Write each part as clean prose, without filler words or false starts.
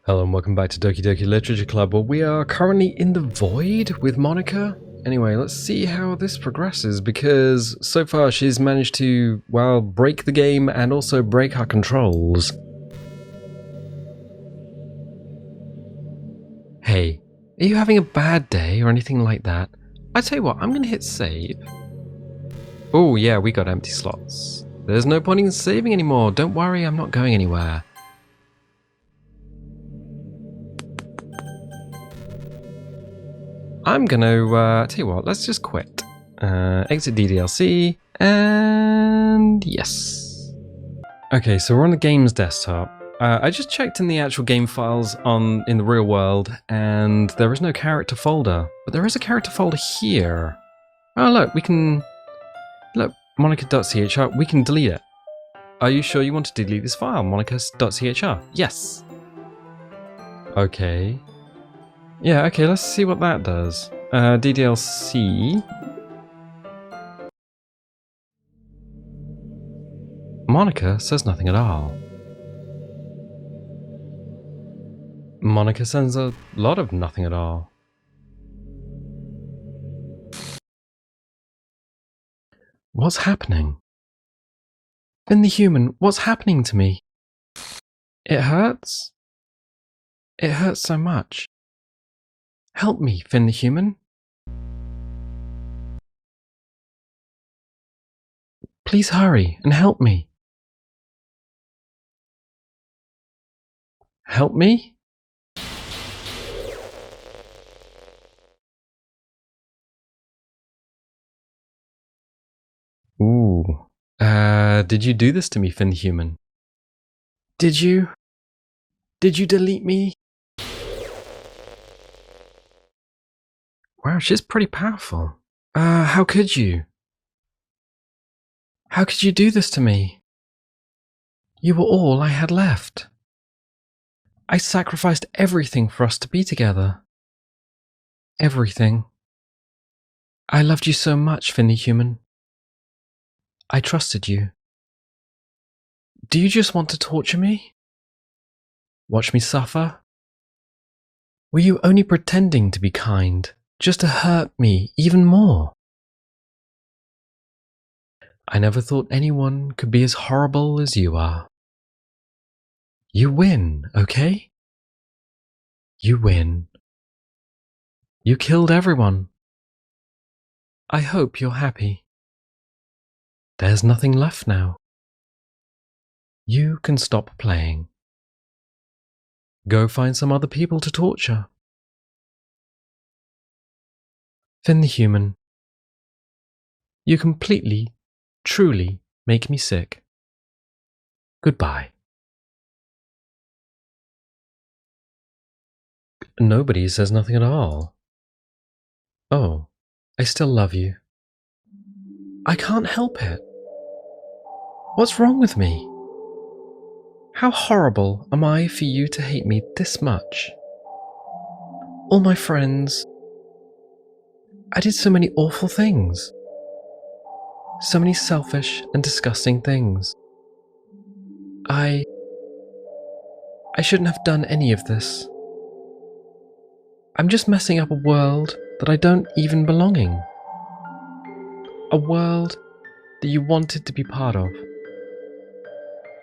Hello and welcome back to Doki Doki Literature Club, where we are currently in the void with Monica. Anyway, let's see how this progresses, because so far she's managed to, well, break the game and also break our controls. Hey, are you having a bad day or anything like that? I tell you what, I'm gonna hit save. Oh yeah, we got empty slots. There's no point in saving anymore, don't worry, I'm not going anywhere. I'm gonna, tell you what, let's just quit. Exit DDLC, and yes. Okay, so we're on the game's desktop. I just checked in the actual game files in the real world, and there is no character folder, but there is a character folder here. Oh look, look, monica.chr, we can delete it. Are you sure you want to delete this file, monica.chr? Yes. Okay. Yeah, okay, let's see what that does. DDLC. Monica says nothing at all. Monica sends a lot of nothing at all. What's happening? Finn the human, what's happening to me? It hurts? It hurts so much. Help me, Finn the human. Please hurry and help me. Help me? Ooh. Did you do this to me, Finn the human? Did you? Did you delete me? Wow, she's pretty powerful. How could you? How could you do this to me? You were all I had left. I sacrificed everything for us to be together. Everything. I loved you so much, Finn the human. I trusted you. Do you just want to torture me? Watch me suffer? Were you only pretending to be kind, just to hurt me even more? I never thought anyone could be as horrible as you are. You win, okay? You win. You killed everyone. I hope you're happy. There's nothing left now. You can stop playing. Go find some other people to torture. Finn the human, you completely, truly make me sick. Goodbye. Nobody says nothing at all. Oh, I still love you. I can't help it. What's wrong with me? How horrible am I for you to hate me this much? All my friends. I did so many awful things. So many selfish and disgusting things. I shouldn't have done any of this. I'm just messing up a world that I don't even belong in. A world that you wanted to be part of.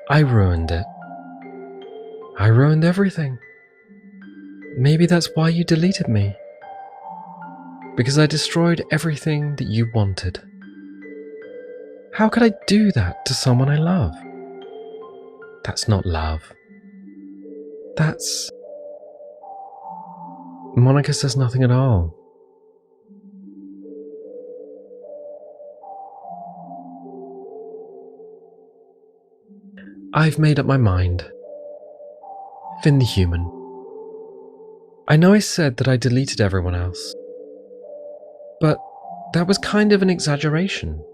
I ruined it. I ruined everything. Maybe that's why you deleted me. Because I destroyed everything that you wanted. How could I do that to someone I love? That's not love. That's... Monica says nothing at all. I've made up my mind. Finn the human. I know I said that I deleted everyone else, but that was kind of an exaggeration.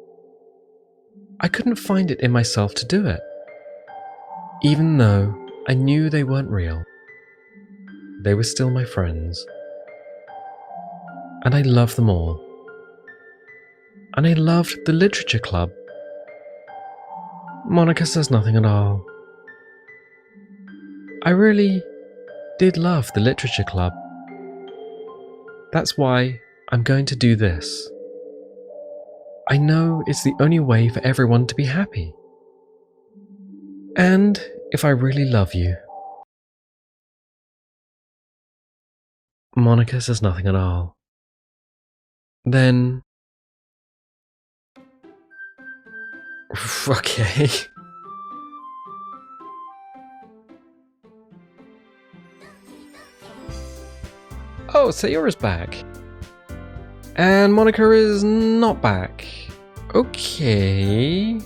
I couldn't find it in myself to do it, even though I knew they weren't real. They were still my friends, and I loved them all. And I loved the literature club. Monica says nothing at all. I really did love the literature club. That's why I'm going to do this. I know it's the only way for everyone to be happy. And if I really love you. Monica says nothing at all. Then... Okay. Oh, Sayori's back. And Monica is not back. Okay.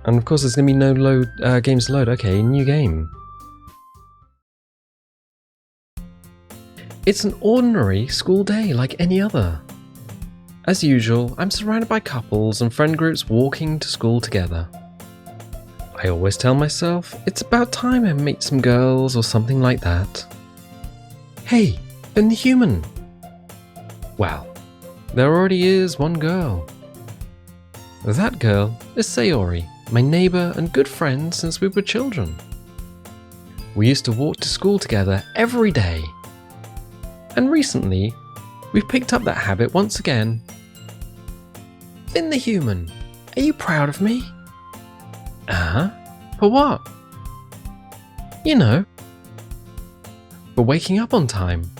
And of course there's going to be no games to load. Okay, new game. It's an ordinary school day like any other. As usual, I'm surrounded by couples and friend groups walking to school together. I always tell myself it's about time I meet some girls or something like that. Hey, been the human. Well, there already is one girl. That girl is Sayori, my neighbour and good friend since we were children. We used to walk to school together every day. And recently, we've picked up that habit once again. Finn the human, are you proud of me? For what? You know, for waking up on time.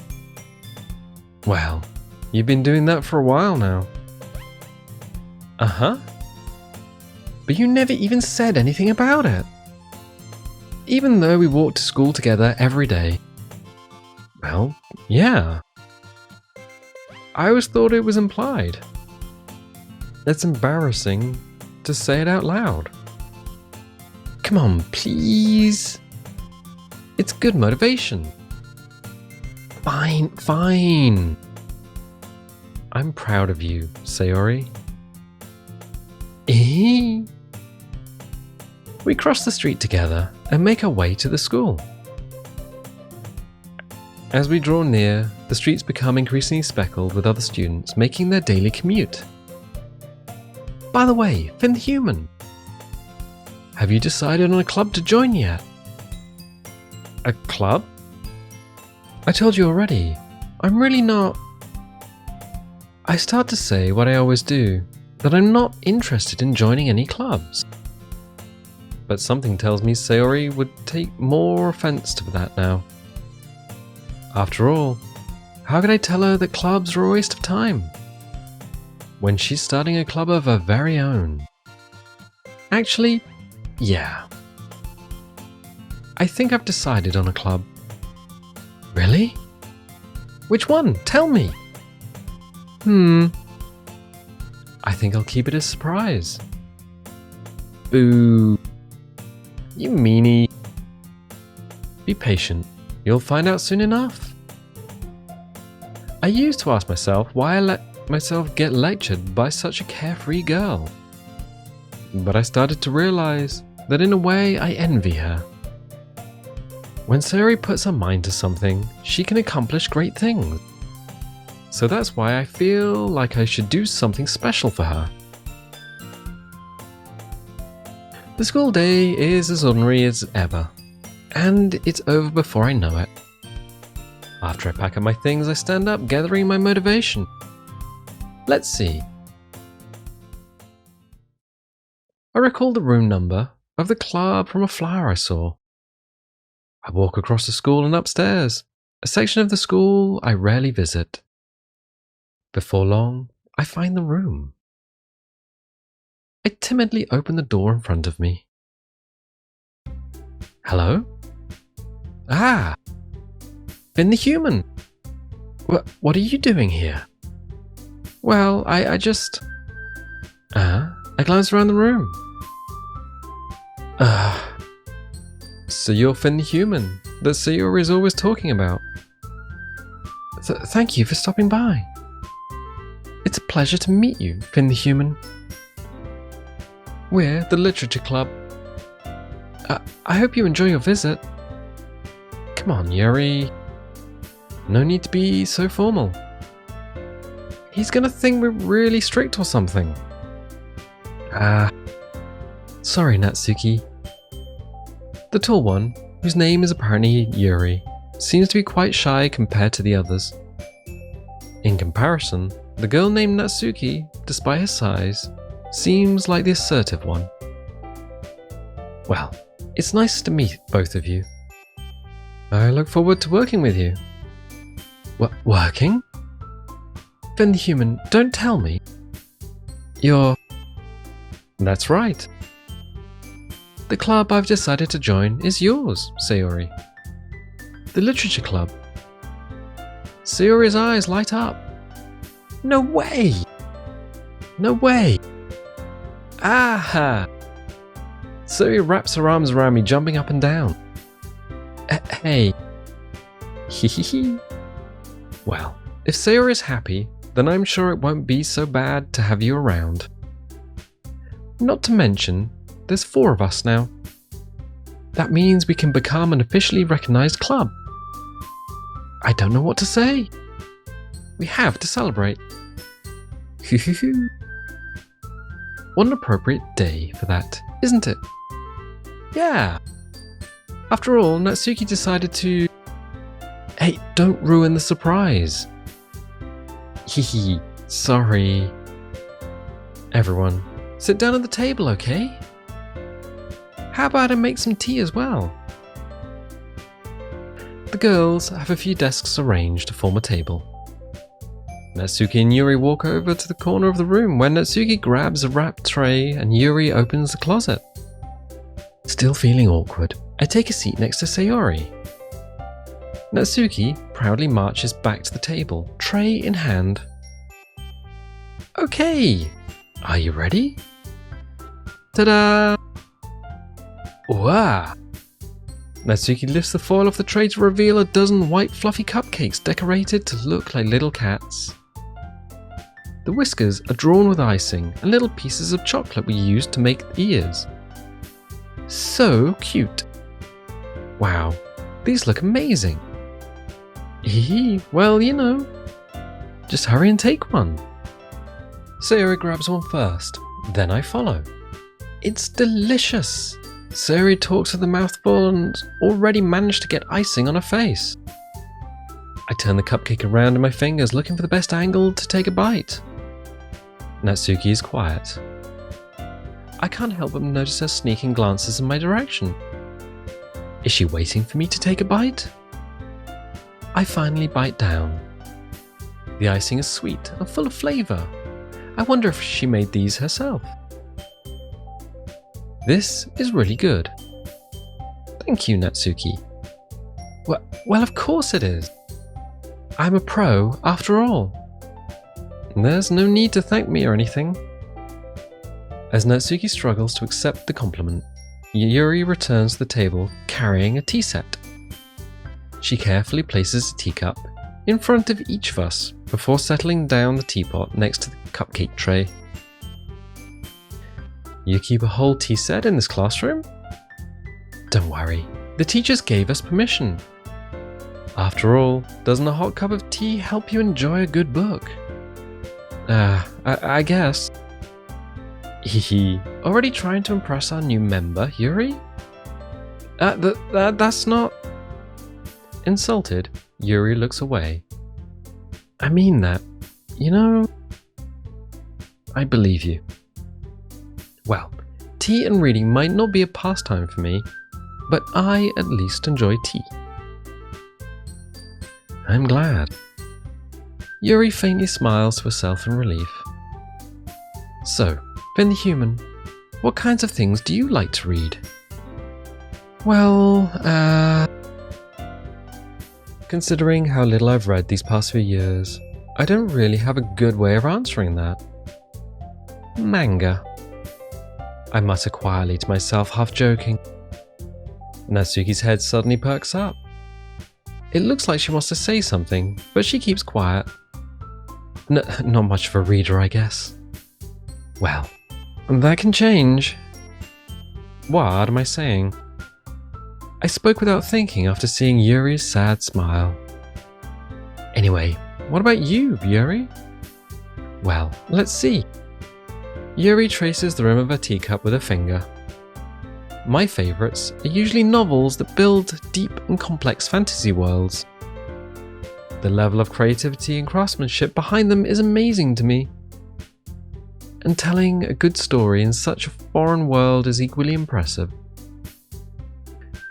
Well, you've been doing that for a while now. But you never even said anything about it. Even though we walked to school together every day. Well, yeah. I always thought it was implied. It's embarrassing to say it out loud. Come on, please. It's good motivation. Fine. I'm proud of you, Sayori. We cross the street together and make our way to the school. As we draw near, the streets become increasingly speckled with other students making their daily commute. By the way, Finn the human, have you decided on a club to join yet? A club? I told you already, I'm really not... I start to say what I always do, that I'm not interested in joining any clubs. But something tells me Sayori would take more offense to that now. After all, how could I tell her that clubs are a waste of time? When she's starting a club of her very own. Actually, yeah. I think I've decided on a club. Really? Which one? Tell me! I think I'll keep it a surprise. Boo. You meanie. Be patient. You'll find out soon enough. I used to ask myself why I let myself get lectured by such a carefree girl. But I started to realize that in a way I envy her. When Sayori puts her mind to something, she can accomplish great things. So that's why I feel like I should do something special for her. The school day is as ordinary as ever, and it's over before I know it. After I pack up my things, I stand up, gathering my motivation. Let's see. I recall the room number of the club from a flyer I saw. I walk across the school and upstairs, a section of the school I rarely visit. Before long, I find the room. I timidly open the door in front of me. Hello? Ah! Finn the human! What are you doing here? Well, I just... I glanced around the room. So you're Finn the human that Sayori is always talking about. Thank you for stopping by. It's a pleasure to meet you, Finn the human. We're the Literature Club. I hope you enjoy your visit. Come on, Yuri. No need to be so formal. He's gonna think we're really strict or something. Sorry, Natsuki. The tall one, whose name is apparently Yuri, seems to be quite shy compared to the others. In comparison, the girl named Natsuki, despite her size, seems like the assertive one. Well, it's nice to meet both of you. I look forward to working with you. Working? Then the human, don't tell me. You're... That's right. The club I've decided to join is yours, Sayori. The Literature Club. Sayori's eyes light up. No way! No way! Aha! Sayori wraps her arms around me, jumping up and down. Hey. Hehehe. Well, if Sayori is happy, then I'm sure it won't be so bad to have you around. Not to mention, there's 4 of us now. That means we can become an officially recognized club. I don't know what to say. We have to celebrate. What an appropriate day for that, isn't it? Yeah. After all, Natsuki decided to... Hey, don't ruin the surprise. Hehe, sorry. Everyone, sit down at the table, okay? How about I make some tea as well? The girls have a few desks arranged to form a table. Natsuki and Yuri walk over to the corner of the room where Natsuki grabs a wrapped tray and Yuri opens the closet. Still feeling awkward, I take a seat next to Sayori. Natsuki proudly marches back to the table, tray in hand. Okay, are you ready? Ta-da! Wow! Natsuki lifts the foil off the tray to reveal a dozen white fluffy cupcakes decorated to look like little cats. The whiskers are drawn with icing and little pieces of chocolate were used to make ears. So cute! Wow, these look amazing! Well, you know, just hurry and take one. Sayori grabs one first, then I follow. It's delicious! Sayori talks with a mouthful and already managed to get icing on her face. I turn the cupcake around in my fingers, looking for the best angle to take a bite. Natsuki is quiet. I can't help but notice her sneaking glances in my direction. Is she waiting for me to take a bite? I finally bite down. The icing is sweet and full of flavor. I wonder if she made these herself. This is really good. Thank you, Natsuki. Well, of course it is. I'm a pro, after all. There's no need to thank me or anything. As Natsuki struggles to accept the compliment, Yuri returns to the table carrying a tea set. She carefully places a teacup in front of each of us before settling down the teapot next to the cupcake tray. You keep a whole tea set in this classroom? Don't worry, the teachers gave us permission. After all, doesn't a hot cup of tea help you enjoy a good book? I guess. Hehe, already trying to impress our new member, Yuri? That's not... Insulted, Yuri looks away. I mean that. You know... I believe you. Well, tea and reading might not be a pastime for me, but I at least enjoy tea. I'm glad. Yuri faintly smiles to herself in relief. So, Finn the Human, what kinds of things do you like to read? Well, considering how little I've read these past few years, I don't really have a good way of answering that. Manga. I mutter quietly to myself, half joking. Natsuki's head suddenly perks up. It looks like she wants to say something, but she keeps quiet. Not much of a reader, I guess. Well, that can change. What am I saying? I spoke without thinking after seeing Yuri's sad smile. Anyway, what about you, Yuri? Well, let's see. Yuri traces the rim of her teacup with her finger. my favourites are usually novels that build deep and complex fantasy worlds. The level of creativity and craftsmanship behind them is amazing to me. And telling a good story in such a foreign world is equally impressive.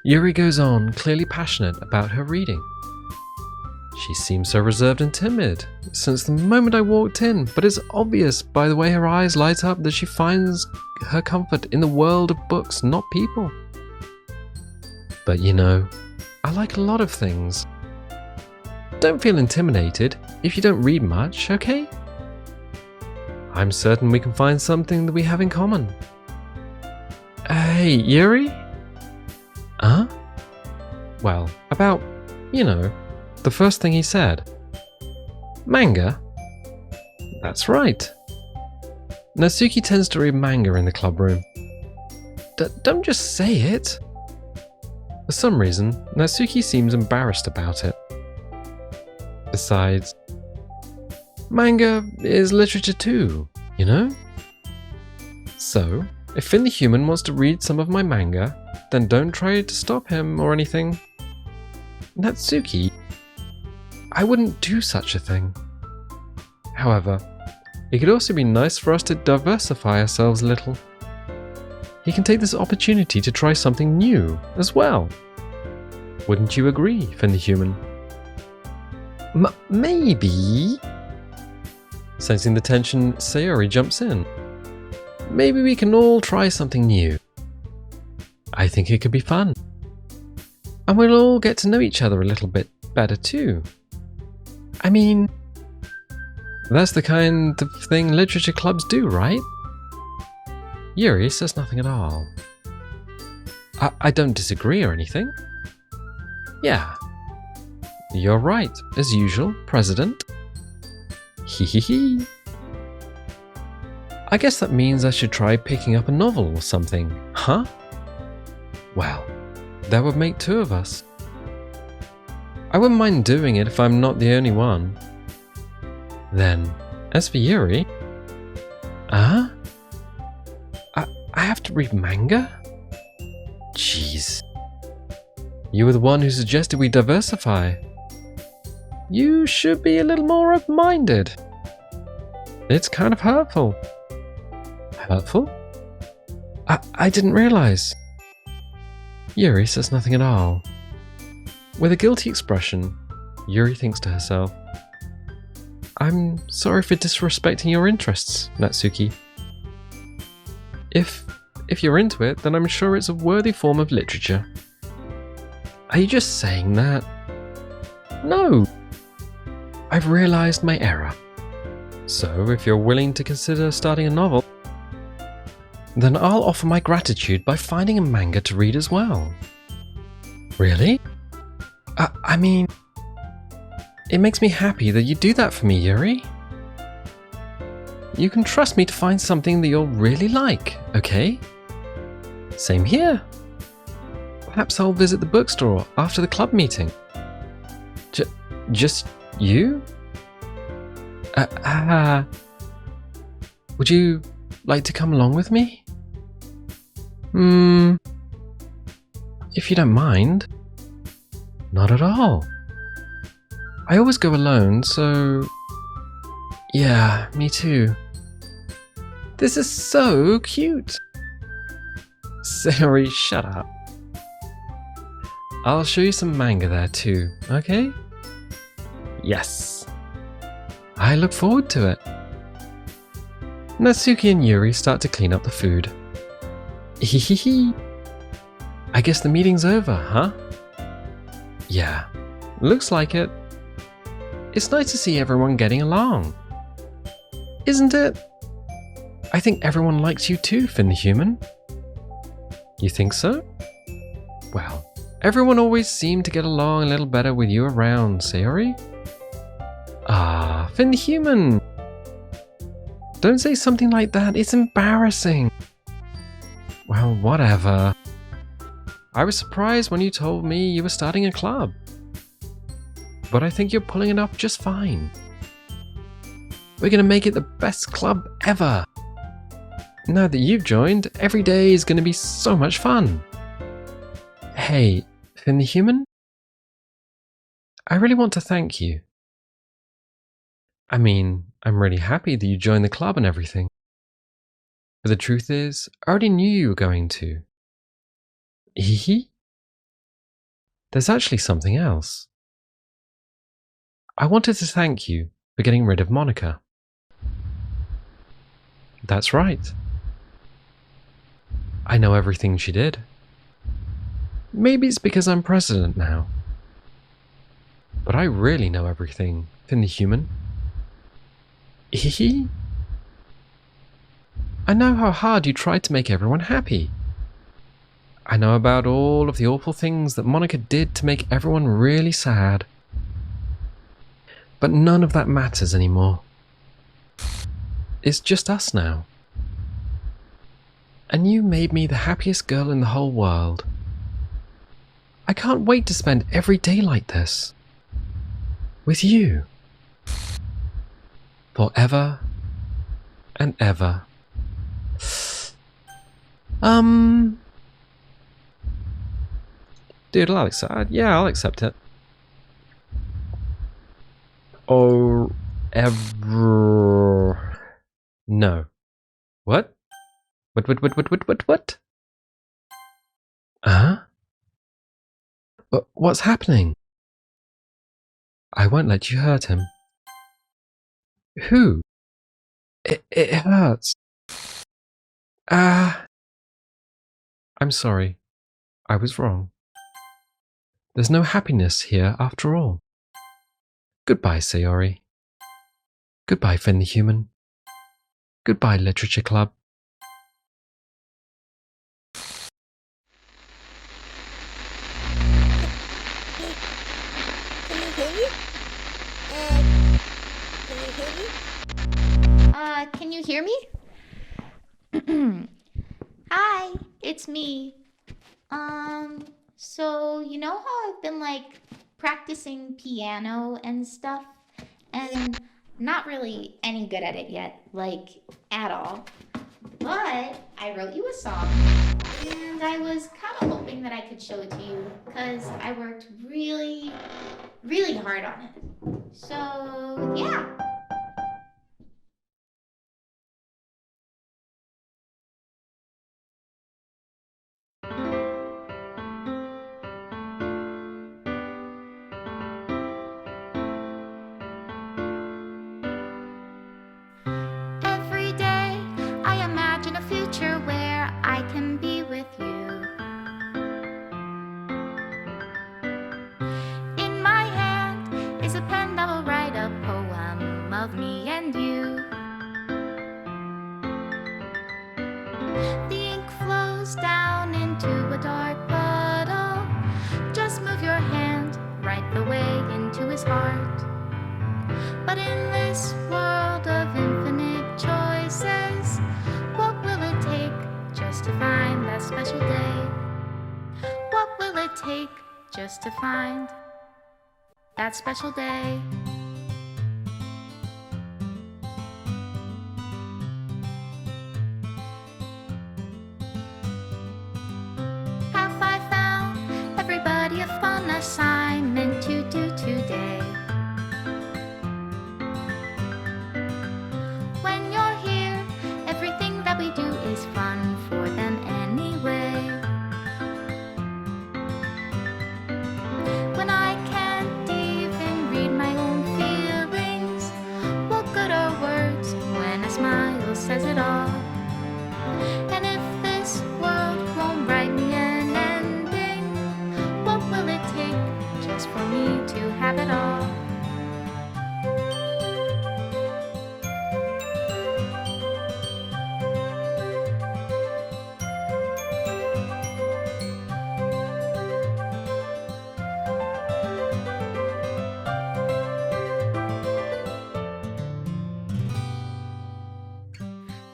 Yuri goes on, clearly passionate about her reading. She seems so reserved and timid since the moment I walked in, but it's obvious by the way her eyes light up that she finds her comfort in the world of books, not people. But you know, I like a lot of things. Don't feel intimidated if you don't read much, okay? I'm certain we can find something that we have in common. Hey, Yuri? Huh? Well, about, you know, the first thing he said. Manga? That's right. Natsuki tends to read manga in the club room. Don't just say it. For some reason, Natsuki seems embarrassed about it. Besides, manga is literature too, you know? So, if Finn the Human wants to read some of my manga, then don't try to stop him or anything. Natsuki, I wouldn't do such a thing. However, it could also be nice for us to diversify ourselves a little. He can take this opportunity to try something new as well. Wouldn't you agree, Finn the Human? Maybe? Sensing the tension, Sayori jumps in. Maybe we can all try something new. I think it could be fun. And we'll all get to know each other a little bit better too. I mean, that's the kind of thing literature clubs do, right? Yuri says nothing at all. I don't disagree or anything. Yeah. You're right, as usual, President. Hee. I guess that means I should try picking up a novel or something, huh? Well, that would make two of us. I wouldn't mind doing it if I'm not the only one. Then, as for Yuri... I have to read manga? Jeez. You were the one who suggested we diversify. You should be a little more open-minded. It's kind of hurtful. Hurtful? I didn't realize. Yuri says nothing at all. With a guilty expression, Yuri thinks to herself, I'm sorry for disrespecting your interests, Natsuki. If you're into it, then I'm sure it's a worthy form of literature. Are you just saying that? No! I've realized my error. So, if you're willing to consider starting a novel, then I'll offer my gratitude by finding a manga to read as well. Really? I mean, it makes me happy that you do that for me, Yuri. You can trust me to find something that you'll really like, okay? Same here. Perhaps I'll visit the bookstore after the club meeting. Just you? Would you like to come along with me? If you don't mind. Not at all. I always go alone, so... Yeah, me too. This is so cute. Sorry, shut up. I'll show you some manga there too, okay? Yes. I look forward to it. Natsuki and Yuri start to clean up the food. Hehehe. I guess the meeting's over, huh? Yeah, looks like it. It's nice to see everyone getting along. Isn't it? I think everyone likes you too, Finn the Human. You think so? Well, everyone always seemed to get along a little better with you around, Sayori. Finn the Human! Don't say something like that, it's embarrassing. Well, whatever. I was surprised when you told me you were starting a club. But I think you're pulling it off just fine. We're gonna make it the best club ever. Now that you've joined, every day is gonna be so much fun. Hey, Finn the Human? I really want to thank you. I mean, I'm really happy that you joined the club and everything. But the truth is, I already knew you were going to. Hee. There's actually something else. I wanted to thank you for getting rid of Monica. That's right. I know everything she did. Maybe it's because I'm president now. But I really know everything, Finn the Human. Hee. I know how hard you tried to make everyone happy. I know about all of the awful things that Monica did to make everyone really sad. But none of that matters anymore. It's just us now. And you made me the happiest girl in the whole world. I can't wait to spend every day like this. With you. Forever and ever. Dude, I'll accept. Yeah, I'll accept it. Oh, ever. No. What? What? Huh? What's happening? I won't let you hurt him. Who? It hurts. Ah. I'm sorry. I was wrong. There's no happiness here after all. Goodbye, Sayori. Goodbye, Finn the Human. Goodbye, Literature Club. Can you hear me? Hi, it's me. So you know how I've been like practicing piano and stuff, and not really any good at it yet, like at all. But I wrote you a song, and I was kind of hoping that I could show it to you, because I worked really, really hard on it. So, yeah. Every day I imagine a future where I can be with you. In my hand is a pen that will write a poem of me and you. The ink flows down into a dark puddle. Just move your hand right the way into his heart. But in this world of infinite choices, what will it take just to find that special day? What will it take just to find that special day? Have I found everybody a fun assignment to do today? When you're here, everything that we do is fun for them anyway. When I can't even read my own feelings, what good are words when a smile says it all? And if this world won't write me an ending, what will it take just for me to have it all?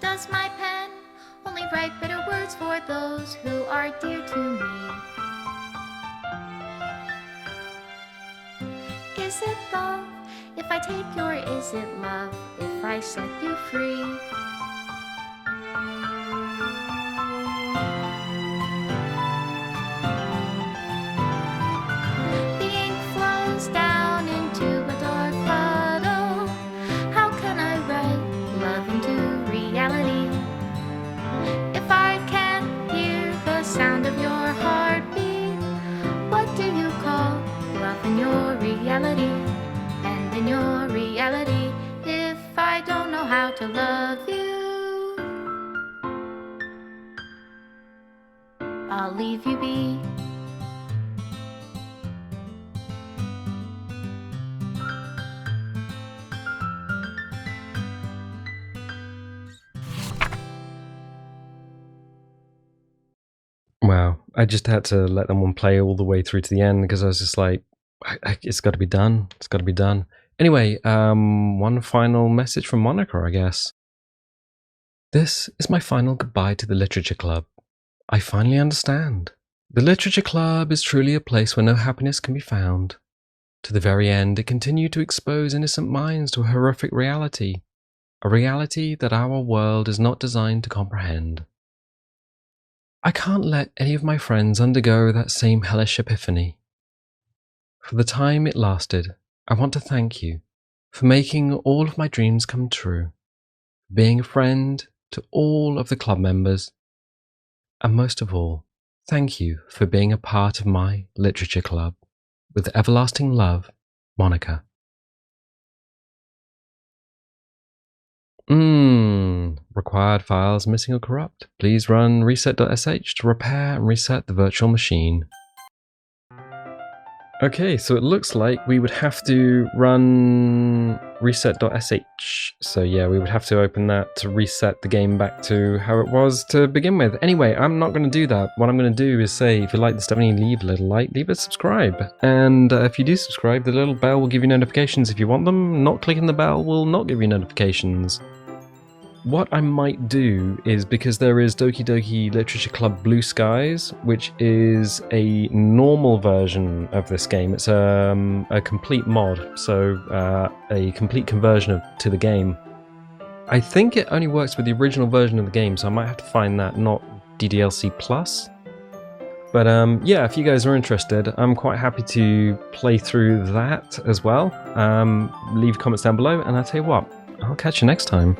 Does my pen only write bitter words for those who are dear to me? Is it love if I take you, or is it love if I set you free? in your reality, and in your reality, if I don't know how to love you, I'll leave you be. Wow, I just had to let that one play all the way through to the end because I was just like, it's got to be done. It's got to be done. Anyway, one final message from Monica, I guess. This is my final goodbye to the Literature Club. I finally understand. The Literature Club is truly a place where no happiness can be found. To the very end, it continued to expose innocent minds to a horrific reality, a reality that our world is not designed to comprehend. I can't let any of my friends undergo that same hellish epiphany. For the time it lasted, I want to thank you for making all of my dreams come true, being a friend to all of the club members, and most of all, thank you for being a part of my literature club. With everlasting love, Monica. Required files missing or corrupt. Please run reset.sh to repair and reset the virtual machine. Okay, so it looks like we would have to run reset.sh. So yeah, we would have to open that to reset the game back to how it was to begin with. Anyway, I'm not going to do that. What I'm going to do is say, if you like this stuff, leave a little like, leave a subscribe. And if you do subscribe, the little bell will give you notifications if you want them. Not clicking the bell will not give you notifications. What I might do is, because there is Doki Doki Literature Club Blue Skies, which is a normal version of this game. It's a complete mod, so a complete conversion to the game. I think it only works with the original version of the game, so I might have to find that, not DDLC Plus. But yeah, if you guys are interested, I'm quite happy to play through that as well. Leave comments down below, and I'll tell you what, I'll catch you next time.